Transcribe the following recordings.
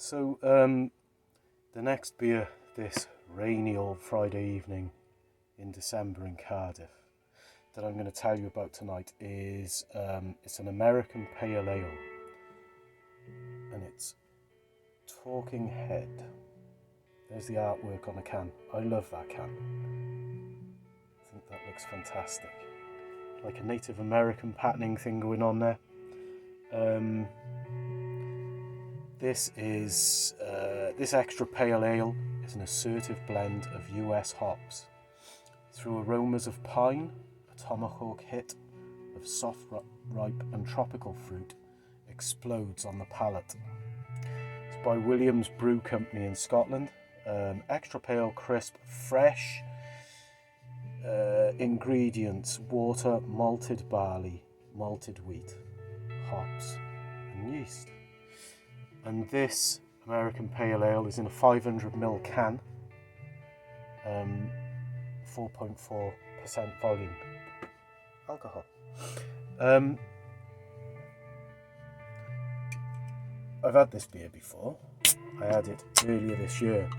So, the next beer this rainy old Friday evening in December in Cardiff that I'm going to tell you about tonight is it's an American Pale Ale, and it's Talking Head. There's the artwork on the can. I love that can. I think that looks fantastic. Like a Native American patterning thing going on there. This extra pale ale is an assertive blend of US hops. Through aromas of pine, a tomahawk hit of soft, ripe and tropical fruit explodes on the palate. It's by Williams Brew Company in Scotland. Extra pale, crisp, fresh. Ingredients: water, malted barley, malted wheat, hops and yeast. And this American Pale Ale is in a 500ml can, 4.4% volume alcohol. I've had this beer before. I had it earlier this year.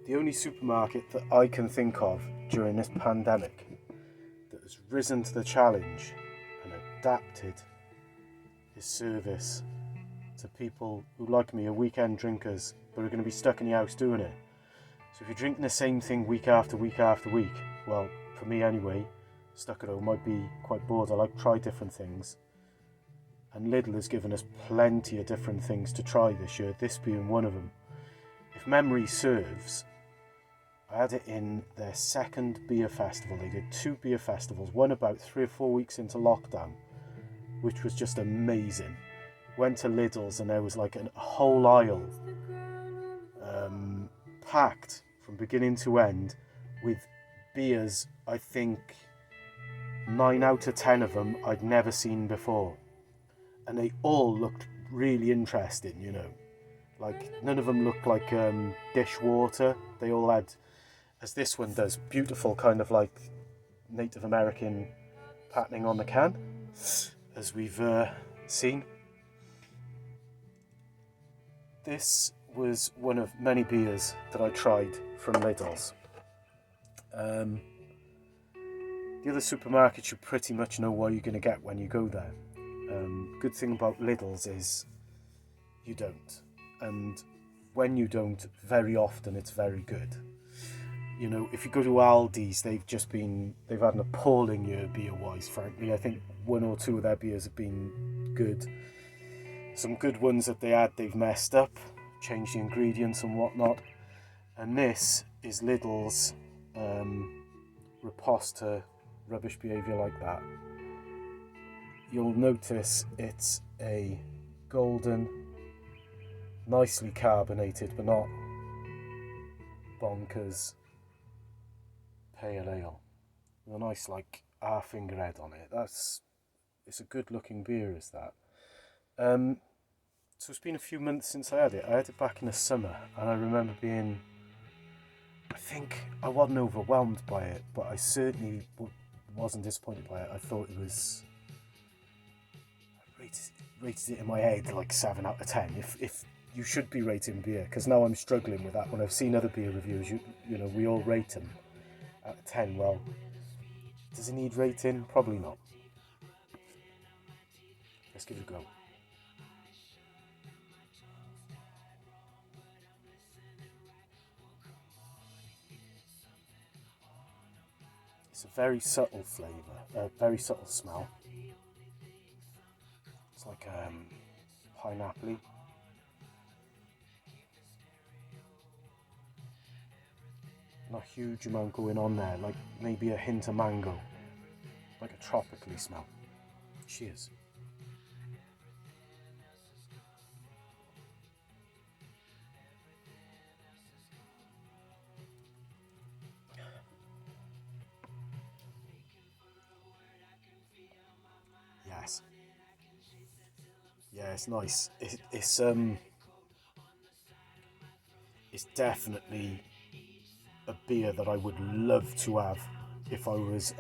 The only supermarket that I can think of during this pandemic that has risen to the challenge and adapted his service to people who, like me, are weekend drinkers but are going to be stuck in the house doing it. So if you're drinking the same thing week after week after week, well, for me anyway, stuck at home, I'd be quite bored. I like to try different things. And Lidl has given us plenty of different things to try this year, this being one of them. If memory serves, I had it in their second beer festival. They did 2 beer festivals, one about 3 or 4 weeks into lockdown, which was just amazing. Went to Lidl's and there was like a whole aisle packed from beginning to end with beers. I think 9 out of 10 of them I'd never seen before, and they all looked really interesting, you know. Like, none of them looked like dishwater. They all had, as this one does, beautiful kind of like Native American patterning on the can, as we've seen. This was one of many beers that I tried from Lidl's. The other supermarkets you pretty much know what you're going to get when you go there. Good thing about Lidl's is you don't. And when you don't, very often it's very good. You know, if you go to Aldi's, they've had an appalling year beer-wise, frankly. I think 1 or 2 of their beers have been good. Some good ones that they had, they've messed up, changed the ingredients and whatnot. And this is Lidl's riposte to rubbish behaviour like that. You'll notice it's a golden, nicely carbonated but not bonkers pale ale with a nice like finger head on it. It's a good looking beer, is that. So it's been a few months since I had it. I had it back in the summer, and I remember I think I wasn't overwhelmed by it, but I certainly wasn't disappointed by it. I thought it was, I rated it in my head like 7 out of 10. If you should be rating beer, because now I'm struggling with that. When I've seen other beer reviews, you know, we all rate them out of 10. Well, does it need rating? Probably not. Let's give it a go. It's a very subtle flavour, a very subtle smell. It's like pineapple-y. Not a huge amount going on there, like maybe a hint of mango, like a tropically smell. Cheers. Yes. Yeah, it's nice. It's definitely a beer that I would love to have if it was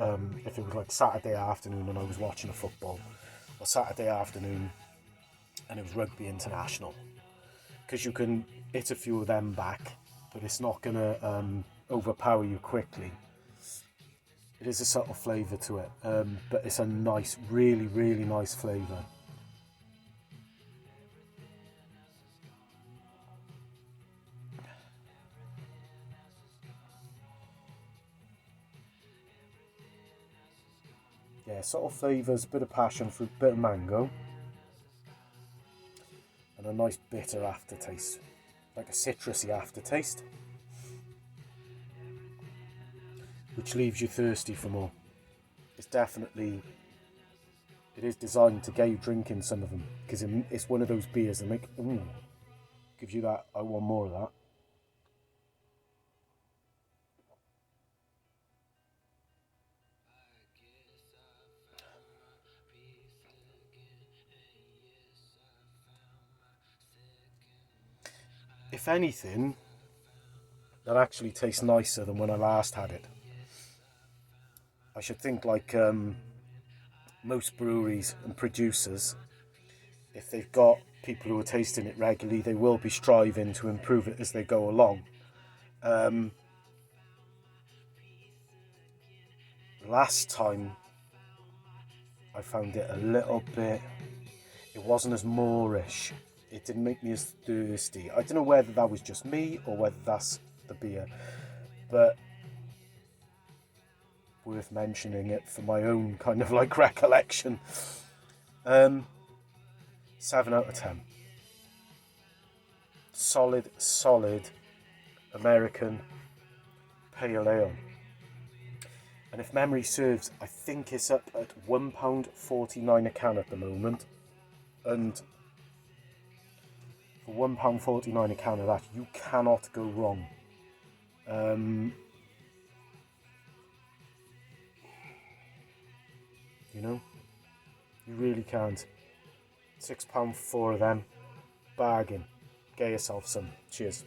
like Saturday afternoon and I was watching a football, or Saturday afternoon and it was Rugby International. Because you can hit a few of them back, but it's not going to overpower you quickly. It is a subtle flavour to it, but it's a nice, really, really nice flavour. Yeah, subtle flavours, bit of passion fruit, bit of mango, and a nice bitter aftertaste, like a citrusy aftertaste, which leaves you thirsty for more. It's definitely, it is designed to get you drinking some of them, because it's one of those beers that make, gives you that, I want more of that. If anything, that actually tastes nicer than when I last had it. I should think like most breweries and producers, if they've got people who are tasting it regularly, they will be striving to improve it as they go along. Last time I found it a little bit, it wasn't as moreish. It didn't make me as thirsty. I don't know whether that was just me or whether that's the beer, but worth mentioning it for my own kind of like recollection. 7 out of 10. Solid American pale ale. And if memory serves, I think it's up at £1.49 a can at the moment. And for £1.49 a can of that, you cannot go wrong. You know, you really can't. £6 for 4 of them. Bargain. Get yourself some. Cheers.